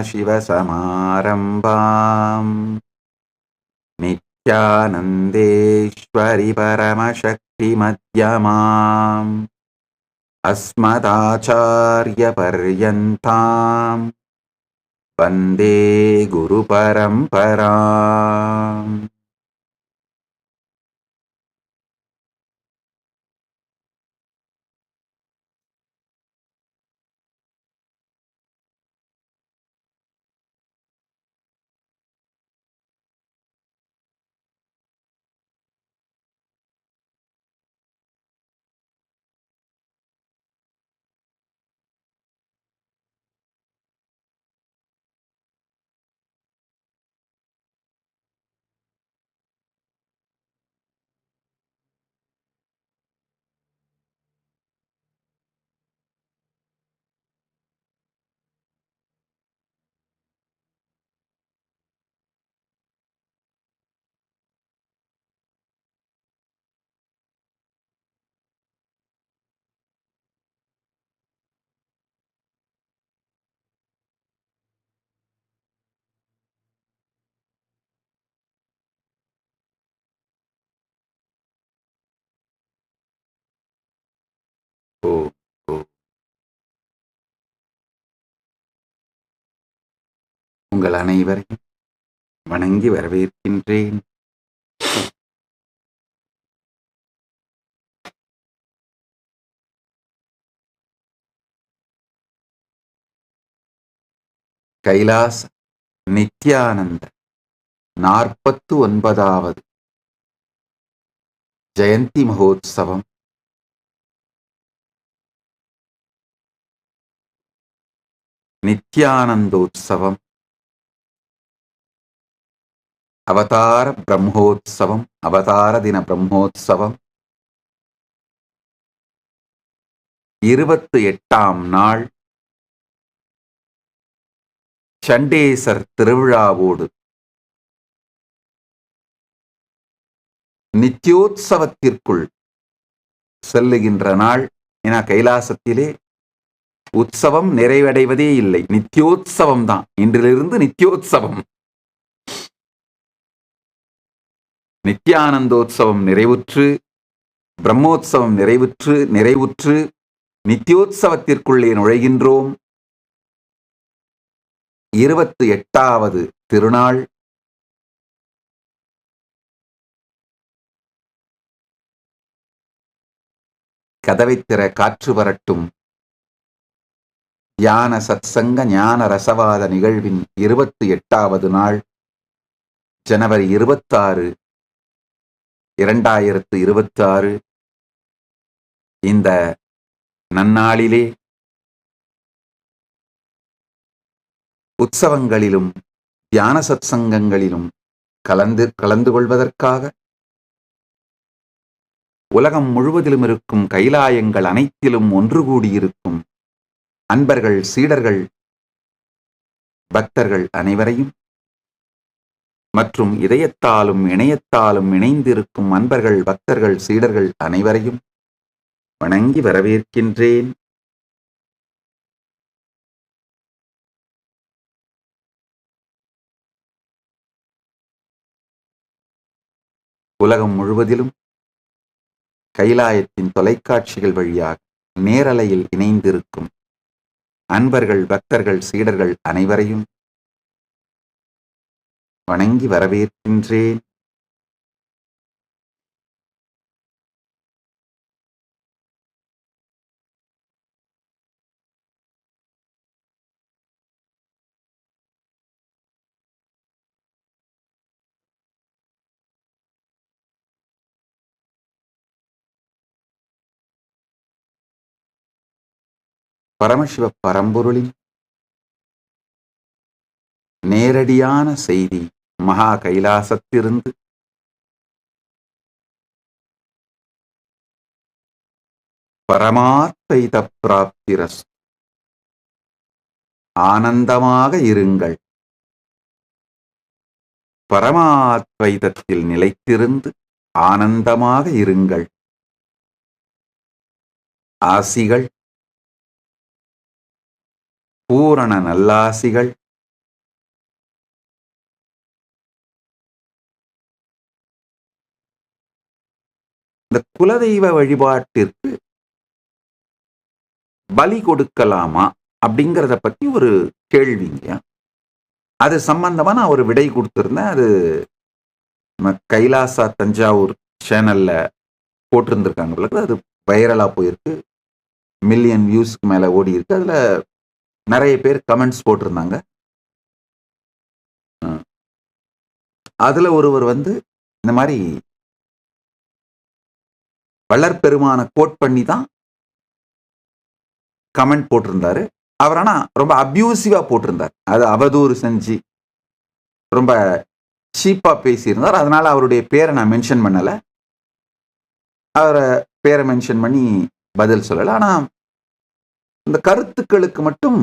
सदाशिवसमारम्भाम् नित्यानन्देश्वरि परमशक्तिमध्यमाम् अस्मदाचार्यपर्यन्ताम् वन्दे गुरुपरम्पराम्. ஓ ஓ உங்கள் அனைவரையும் வணங்கி வரவேற்கின்றேன். கைலாச நித்யானந்த 49வது ஜெயந்தி மகோத்சவம் நித்யானந்தோத்சவம் அவதார பிரம்மோத்சவம் அவதார தின பிரம்மோத்சவம் 28ஆம் நாள் சண்டேசர் திருவிழாவோடு நித்யோத்சவத்திற்குள் செல்லுகின்ற நாள். என கைலாசத்திலே உற்சவம் நிறைவடைவதே இல்லை, நித்யோத்சவம் தான். இன்றிலிருந்து நித்யோத்சவம். நித்யானந்தோத்சவம் நிறைவுற்று, பிரம்மோத்சவம் நிறைவுற்று நித்யோத்சவத்திற்குள்ளே நுழைகின்றோம். 28வது திருநாள். கதவைத் திற காற்று வரட்டும் தியான சத்சங்க ஞான ரசவாத நிகழ்வின் 28வது நாள், ஜனவரி 26, 2026. இந்த நன்னாளிலே உற்சவங்களிலும் தியான சத்சங்கங்களிலும் கலந்து கொள்வதற்காக உலகம் முழுவதிலும் இருக்கும் கைலாயங்கள் அனைத்திலும் ஒன்று கூடியிருக்கும் அன்பர்கள், சீடர்கள், பக்தர்கள் அனைவரையும் மற்றும் இதயத்தாலும் இணையத்தாலும் இணைந்திருக்கும் அன்பர்கள், பக்தர்கள், சீடர்கள் அனைவரையும் வணங்கி வரவேற்கின்றேன். உலகம் முழுவதிலும் கைலாயத்தின் தொலைக்காட்சிகள் வழியாக நேரலையில் இணைந்திருக்கும் அன்பர்கள், பக்தர்கள், சீடர்கள் அனைவரையும் வணங்கி வரவேற்கின்றேன். பரமசிவ பரம்பொருளின் நேரடியான செய்தி மகா கைலாசத்திலிருந்து பரமாத்வைத பிராப்திரஸ்து. ஆனந்தமாக இருங்கள், பரமாத்வைதத்தில் நிலைத்திருந்து ஆனந்தமாக இருங்கள். ஆசிகள், பூரண நல்லாசிகள் இந்த குலதெய்வ வழிபாட்டிற்கு பலி கொடுக்கலாமா அப்படிங்கிறத பத்தி ஒரு கேள்விங்க. அது சம்பந்தமா நான் ஒரு விடை கொடுத்திருந்தேன். அது கைலாசா தஞ்சாவூர் சேனல்ல போட்டிருந்திருக்காங்க. அது வைரலா போயிருக்கு. மில்லியன் வியூஸ்க்கு மேல ஓடி இருக்கு. அதுல நிறைய பேர் கமெண்ட்ஸ் போட்டிருந்தாங்க. அதுல ஒருவர் இந்த மாதிரி வள்ளற்பெருமான கோட் பண்ணி தான் கமெண்ட் போட்டிருந்தாரு. அவர் ஆனா ரொம்ப அபியூசிவா போட்டிருந்தார். அது அவதூறு செஞ்சு ரொம்ப சீப்பா பேசியிருந்தார். அதனால அவருடைய பேரை நான் மென்ஷன் பண்ணல. அவரை பேரை மென்ஷன் பண்ணி பதில் சொல்லல. ஆனா இந்த கருத்துக்களுக்கு மட்டும்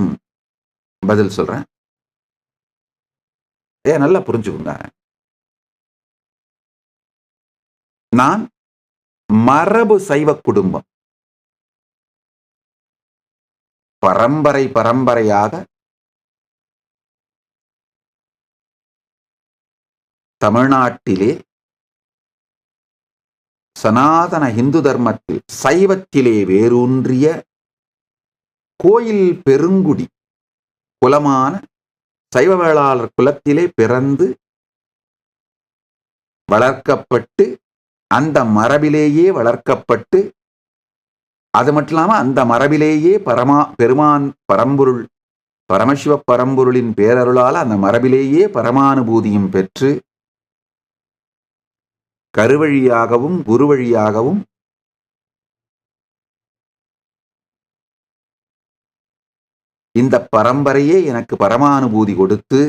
பதில் சொல்றேன். நல்லா புரிஞ்சுக்கோங்க. நான் மரபு சைவ குடும்பம். பரம்பரையாக தமிழ்நாட்டிலே சனாதன இந்து தர்மத்தில் சைவத்திலே வேரூன்றிய கோயில் பெருங்குடி குலமான சைவ வேளாளர் குலத்திலே பிறந்து வளர்க்கப்பட்டு, அந்த மரபிலேயே வளர்க்கப்பட்டு, அது மட்டும் இல்லாம அந்த மரபிலேயே பெருமான் பரம்பொருள் பரமசிவ பரம்பொருளின் பேரருளால் அந்த மரபிலேயே பரமானுபூதியும் பெற்று கருவழியாகவும் குரு வழியாகவும் இந்த பரம்பரையே எனக்கு பரமானுபூதி கொடுத்து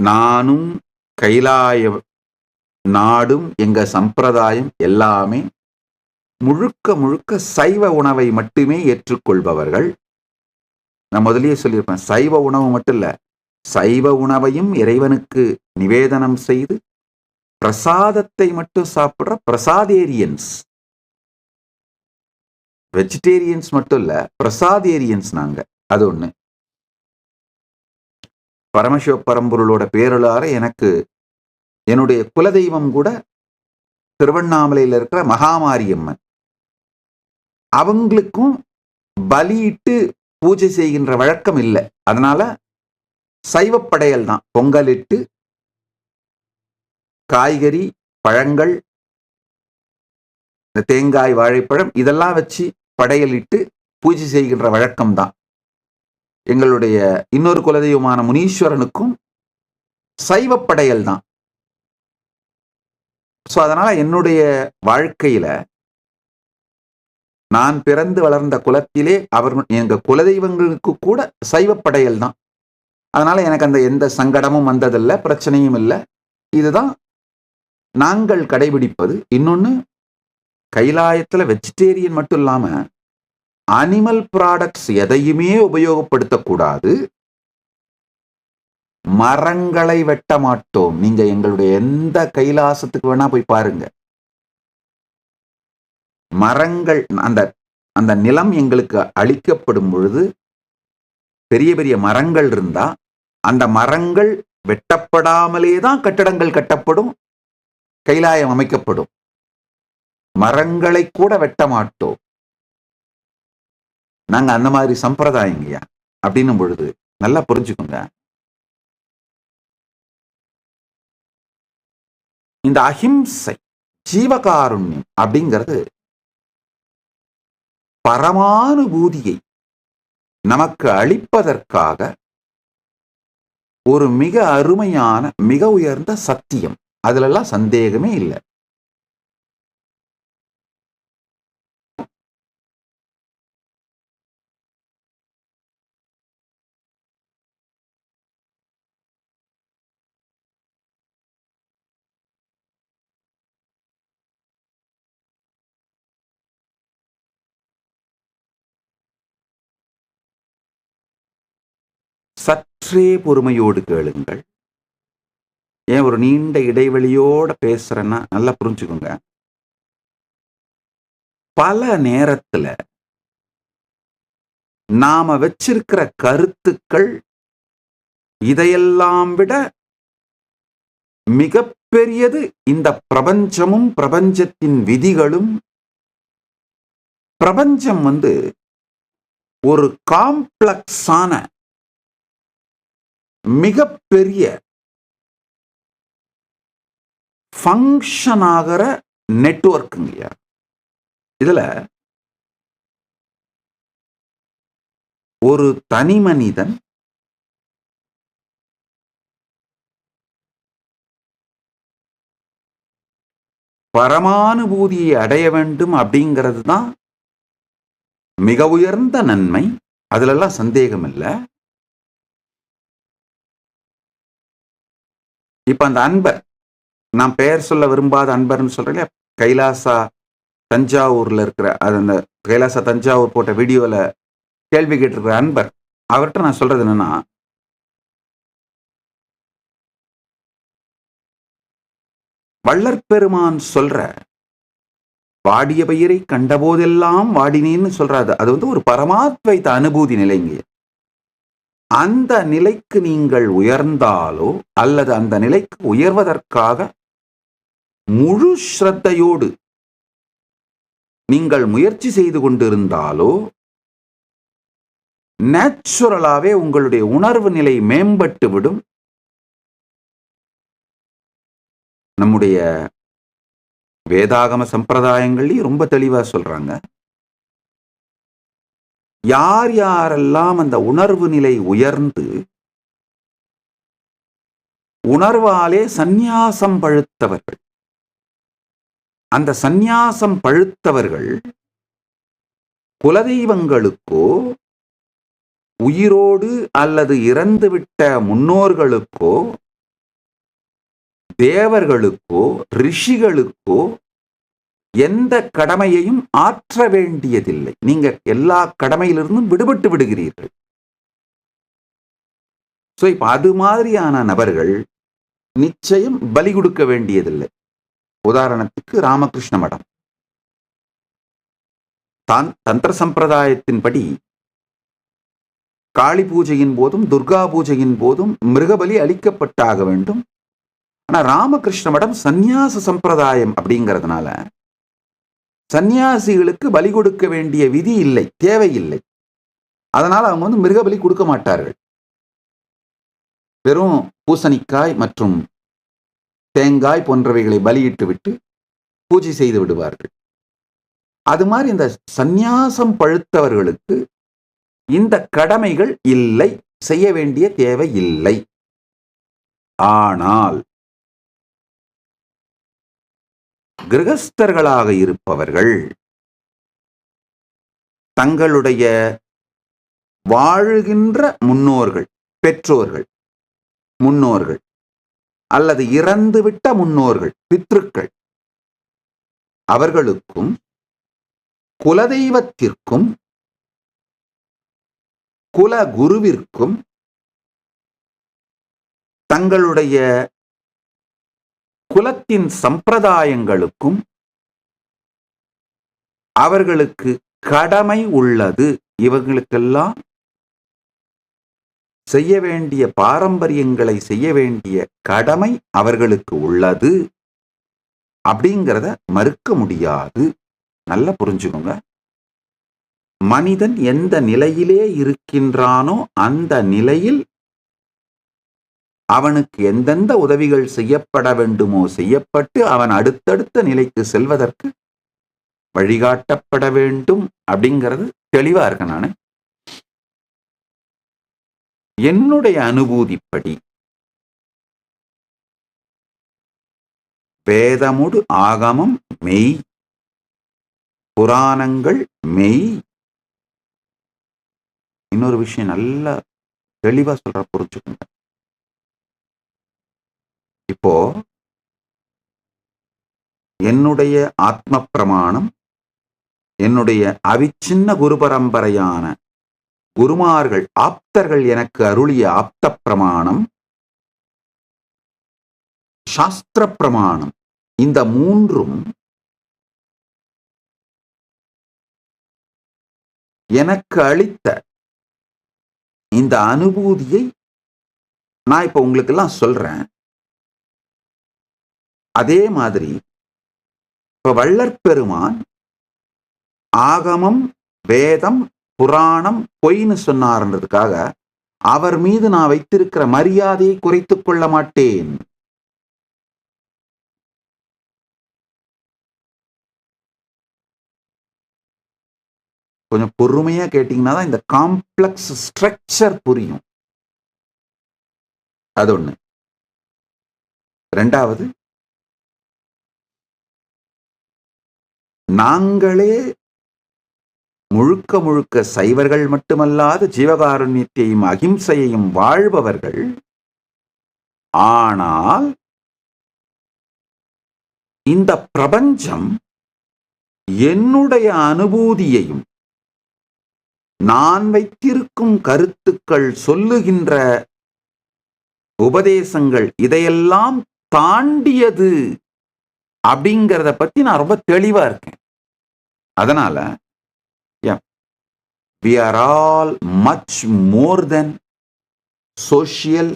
நானும் கைலாய நாடும் எங்க சம்பிரதாயம் எல்லாமே முழுக்க சைவ உணவை மட்டுமே ஏற்றுக்கொள்பவர்கள். நான் முதலியே சொல்லியிருப்பேன், சைவ உணவு மட்டும் இல்ல, சைவ உணவையும் இறைவனுக்கு நிவேதனம் செய்து பிரசாதத்தை மட்டும் சாப்பிடுற பிரசாதேரியன்ஸ். வெஜிடேரியன்ஸ் மட்டும் இல்ல, பிரசாதேரியன்ஸ் நாங்க. அது ஒண்ணு. பரமசிவ பரம்பொருளோட பேரலார எனக்கு என்னுடைய குலதெய்வம் கூட திருவண்ணாமலையில் இருக்கிற மகாமாரியம்மன். அவங்களுக்கும் பலியிட்டு பூஜை செய்கின்ற வழக்கம் இல்லை. அதனால சைவப்படையல் தான். பொங்கலிட்டு காய்கறி, பழங்கள், இந்த தேங்காய், வாழைப்பழம் இதெல்லாம் வச்சு படையலிட்டு பூஜை செய்கின்ற வழக்கம் தான். எங்களுடைய இன்னொரு குலதெய்வமான முனீஸ்வரனுக்கும் சைவப்படையல் தான். ஸோ அதனால என்னுடைய வாழ்க்கையில நான் பிறந்து வளர்ந்த குலத்திலே எங்க குலதெய்வங்களுக்கு கூட சைவப்படையல் தான். அதனால எனக்கு அந்த எந்த சங்கடமும் வந்ததில்லை, பிரச்சனையும் இல்லை. இதுதான் நாங்கள் கடைபிடிப்பது. இன்னொன்னு, கைலாயத்துல வெஜிடேரியன் மட்டும் இல்லாம அனிமல் ப்ராடக்ட்ஸ் எதையுமே உபயோகப்படுத்தக்கூடாது. மரங்களை வெட்ட மாட்டோம். நீங்க எங்களுடைய எந்த கைலாசத்துக்கு வேணா போய் பாருங்க. மரங்கள், அந்த நிலம் எங்களுக்கு அளிக்கப்படும் பொழுது பெரிய பெரிய மரங்கள் இருந்தா அந்த மரங்கள் வெட்டப்படாமலே தான் கட்டடங்கள் கட்டப்படும், கைலாயம் அமைக்கப்படும். மரங்களை கூட வெட்ட மாட்டோம். நாங்க அந்த மாதிரி சம்பிரதாயங்கய்யா. அப்படின்னும் பொழுது நல்லா புரிஞ்சுக்கோங்க. இந்த அஹிம்சை, ஜீவகாருண்யம் அப்படிங்கிறது பரமானுபூதியை நமக்கு அளிப்பதற்காக ஒரு மிக அருமையான, மிக உயர்ந்த சத்தியம். அதுலெல்லாம் சந்தேகமே இல்லை. சற்றே பொறுமையோடு கேளுங்கள். ஏன் ஒரு நீண்ட இடைவெளியோட பேசுறேன்னா நல்லா புரிஞ்சுக்கோங்க. பல நேரத்துல நாம வச்சிருக்கிற கருத்துக்கள் இதையெல்லாம் விட மிகப்பெரியது இந்த பிரபஞ்சமும் பிரபஞ்சத்தின் விதிகளும். பிரபஞ்சம் ஒரு காம்ப்ளெக்ஸான மிகப்பெரிய ஃபங்க்ஷன் ஆகிற நெட்வொர்க்குங்க. இதுல ஒரு தனி மனிதன் பரமானுபூதியை அடைய வேண்டும் அப்படிங்கிறது தான் மிக உயர்ந்த நன்மை. அதுலெல்லாம் சந்தேகம் இல்லை. இப்ப அந்த அன்பர், நான் பெயர் சொல்ல விரும்பாத அன்பர்னு சொல்றேன், கைலாசா தஞ்சாவூர்ல இருக்கிற அந்த கைலாசா தஞ்சாவூர் போட்ட வீடியோல கேள்வி கேட்டிருக்கிற அன்பர், அவர்கிட்ட நான் சொல்றது என்னன்னா, வள்ளற்பெருமான் சொல்ற வாடிய பயிரை கண்டபோதெல்லாம் வாடினேன்னு சொல்றாரு. அது ஒரு பரமாத்வைத்த அனுபூதி நிலைங்க. அந்த நிலைக்கு நீங்கள் உயர்ந்தாலோ அல்லது அந்த நிலைக்கு உயர்வதற்காக முழு ஸ்ரத்தையோடு நீங்கள் முயற்சி செய்து கொண்டிருந்தாலோ நேச்சுரலாவே உங்களுடைய உணர்வு நிலை மேம்பட்டு விடும். நம்முடைய வேதாகம சம்பிரதாயங்கள்லயும் ரொம்ப தெளிவா சொல்றாங்க, யார் யாரெல்லாம் அந்த உணர்வு நிலை உயர்ந்து உணர்வாலே சந்நியாசம் பழுத்தவர்கள், அந்த சந்நியாசம் பழுத்தவர்கள் குலதெய்வங்களுக்கோ உயிரோடு அல்லது இறந்துவிட்ட முன்னோர்களுக்கோ தேவர்களுக்கோ ரிஷிகளுக்கோ எந்த கடமையையும் ஆற்ற வேண்டியதில்லை. நீங்க எல்லா கடமையிலிருந்தும் விடுபட்டு விடுகிறீர்கள். இப்ப அது மாதிரியான நபர்கள் நிச்சயம் பலி கொடுக்க வேண்டியதில்லை. உதாரணத்துக்கு ராமகிருஷ்ண மடம், தந்திர சம்பிரதாயத்தின்படி காளி பூஜையின் போதும் துர்கா பூஜையின் போதும் மிருகபலி அளிக்கப்பட்டாக வேண்டும். ஆனா ராமகிருஷ்ண மடம் சந்நியாச சம்பிரதாயம் அப்படிங்கிறதுனால சந்நியாசிகளுக்கு பலி கொடுக்க வேண்டிய விதி இல்லை, தேவையில்லை. அதனால அவங்க மிருகபலி கொடுக்க மாட்டார்கள். வெறும் பூசணிக்காய் மற்றும் தேங்காய் போன்றவைகளை பலியிட்டு விட்டு பூஜை செய்து விடுவார்கள். அது மாதிரி இந்த சந்நியாசம் பழுத்தவர்களுக்கு இந்த கடமைகள் இல்லை, செய்ய வேண்டிய தேவை இல்லை. ஆனால் கிரகஸ்தர்களாக இருப்பவர்கள் தங்களுடைய வாழுகின்ற முன்னோர்கள், பெற்றோர்கள், முன்னோர்கள் அல்லது இறந்துவிட்ட முன்னோர்கள், பித்ருக்கள், அவர்களுக்கும் குலதெய்வத்திற்கும் குலகுருவிற்கும் தங்களுடைய குலத்தின் சம்பிரதாயங்களுக்கும் அவர்களுக்கு கடமை உள்ளது. இவர்களுக்கெல்லாம் செய்ய வேண்டிய பாரம்பரியங்களை செய்ய வேண்டிய கடமை அவர்களுக்கு உள்ளது. அப்படிங்கிறத மறுக்க முடியாது. நல்லா புரிஞ்சுக்கோங்க. மனிதன் எந்த நிலையிலே இருக்கின்றானோ அந்த நிலையில் அவனுக்கு எந்தெந்த உதவிகள் செய்யப்பட வேண்டுமோ செய்யப்பட்டு அவன் அடுத்தடுத்த நிலைக்கு செல்வதற்கு வழிகாட்டப்பட வேண்டும். அப்படிங்கிறது தெளிவா இருக்கு. நான் என்னுடைய அனுபூதிப்படி வேதமுடு ஆகமம் மெய், புராணங்கள் மெய். இன்னொரு விஷயம் நல்லா தெளிவா சொல்ற, புரிஞ்சுக்கோங்க. இப்போ என்னுடைய ஆத்ம பிரமாணம், என்னுடைய அவிச்சின்ன குரு பரம்பரையான குருமார்கள், ஆப்தர்கள் எனக்கு அருளிய ஆப்த பிரமாணம், சாஸ்திர பிரமாணம், இந்த மூன்றும் எனக்கு அளித்த இந்த அனுபூதியை நான் இப்ப உங்களுக்கு எல்லாம் சொல்றேன். அதே மாதிரி இப்ப வள்ளற்பெருமான் ஆகமம், வேதம், புராணம் பொய்ன்னு சொன்னார்ன்றதுக்காக அவர் மீது நான் வைத்திருக்கிற மரியாதையை குறைத்துக் கொள்ள மாட்டேன். கொஞ்சம் பொறுமையா கேட்டீங்கன்னா தான் இந்த காம்ப்ளெக்ஸ் ஸ்ட்ரக்சர் புரியும். அது ஒண்ணு. ரெண்டாவது, நாங்களே முழுக்க முழுக்க சைவர்கள் மட்டுமல்லாது ஜீவகாருண்யத்தையும் அகிம்சையையும் வாழ்பவர்கள். ஆனால் இந்த பிரபஞ்சம் என்னுடைய அனுபூதியையும் நான் வைத்திருக்கும் கருத்துக்கள் சொல்லுகின்ற உபதேசங்கள் இதையெல்லாம் தாண்டியது அப்படிங்கிறத பத்தி நான் ரொம்ப தெளிவா இருக்கேன். அதனால we are all much more than social,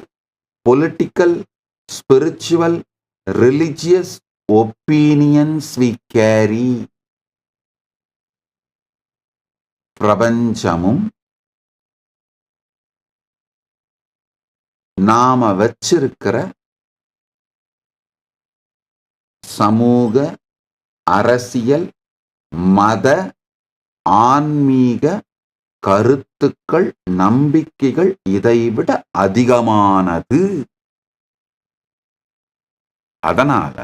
political, spiritual, religious opinions we carry. பிரபஞ்சமும் நாம வச்சிருக்கிற சமூக, அரசியல், மத, ஆன்மீக கருத்துக்கள், நம்பிக்கைகள் இதைவிட அதிகமானது. அதனால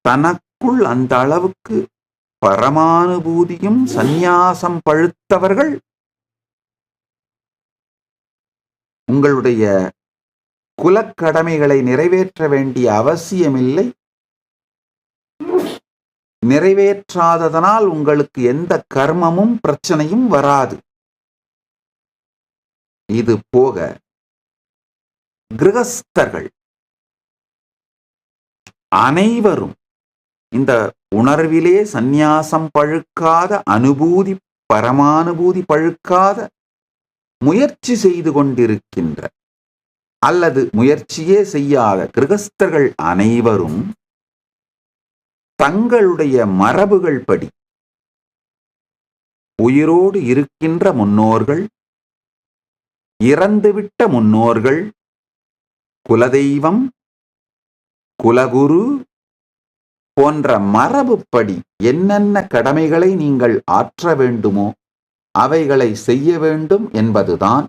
தனக்குள் அந்த அளவுக்கு பரமானுபூதியும் சந்நியாசம் பழுத்தவர்கள் உங்களுடைய குலக்கடமைகளை நிறைவேற்ற வேண்டிய அவசியமில்லை. நிறைவேற்றாததனால் உங்களுக்கு எந்த கர்மமும் பிரச்சனையும் வராது. இது போக கிரகஸ்தர்கள் அனைவரும் இந்த உணர்விலே சந்நியாசம் பழுக்காத, அனுபூதி பரமானுபூதி பழுக்காத முயற்சி செய்து கொண்டிருக்கின்ற அல்லது முயற்சியே செய்யாத கிரகஸ்தர்கள் அனைவரும் தங்களுடைய மரபுகள் படி உயிரோடு இருக்கின்ற முன்னோர்கள், இறந்துவிட்ட முன்னோர்கள், குலதெய்வம், குலகுரு போன்ற மரபுப்படி என்னென்ன கடமைகளை நீங்கள் ஆற்ற வேண்டுமோ அவைகளை செய்ய வேண்டும் என்பதுதான்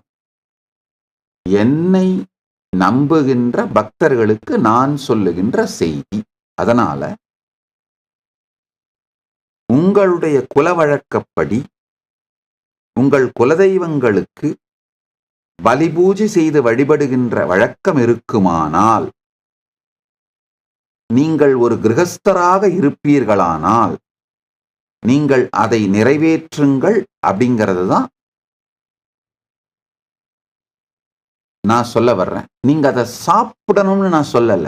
என்னை நம்புகின்ற பக்தர்களுக்கு நான் சொல்லுகின்ற செய்தி. அதனால உங்களுடைய குல வழக்கப்படி உங்கள் குலதெய்வங்களுக்கு பலி பூஜை செய்து வழிபடுகின்ற வழக்கம் இருக்குமானால், நீங்கள் ஒரு கிரகஸ்தராக இருப்பீர்களானால் நீங்கள் அதை நிறைவேற்றுங்கள். அப்படிங்கிறது தான் நான் சொல்ல வர்றேன். நீங்க அதை சாப்பிடணும்னு நான் சொல்லல.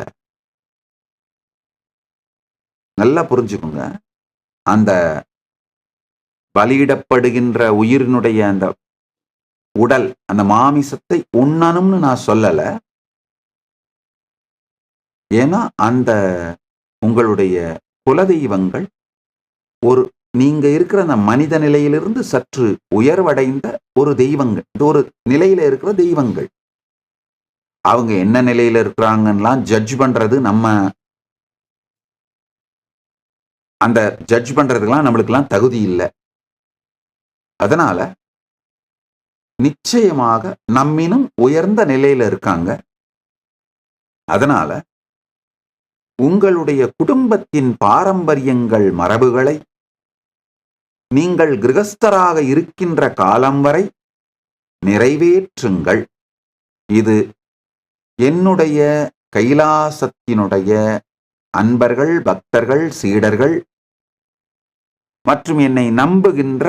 நல்லா புரிஞ்சுக்கோங்க. அந்த பலியிடப்படுகின்ற உயிரினுடைய அந்த உடல், அந்த மாமிசத்தை உண்ணணும்னு நான் சொல்லல. ஏன்னா அந்த உங்களுடைய குலதெய்வங்கள் ஒரு நீங்க இருக்கிற அந்த மனித நிலையிலிருந்து சற்று உயர்வடைந்த ஒரு தெய்வங்கள், இது ஒரு நிலையில இருக்கிற தெய்வங்கள். அவங்க என்ன நிலையில இருக்கிறாங்கலாம் ஜட்ஜ் பண்றது நம்ம அந்த ஜட்ஜ் பண்றதுக்கெல்லாம் நம்மளுக்கெல்லாம் தகுதி இல்லை. அதனால நிச்சயமாக நம்மினும் உயர்ந்த நிலையில இருக்காங்க. அதனால உங்களுடைய குடும்பத்தின் பாரம்பரியங்கள், மரபுகளை நீங்கள் கிரகஸ்தராக இருக்கின்ற காலம் வரை நிறைவேற்றுங்கள். இது என்னுடைய கைலாசத்தினுடைய அன்பர்கள், பக்தர்கள், சீடர்கள் மற்றும் என்னை நம்புகின்ற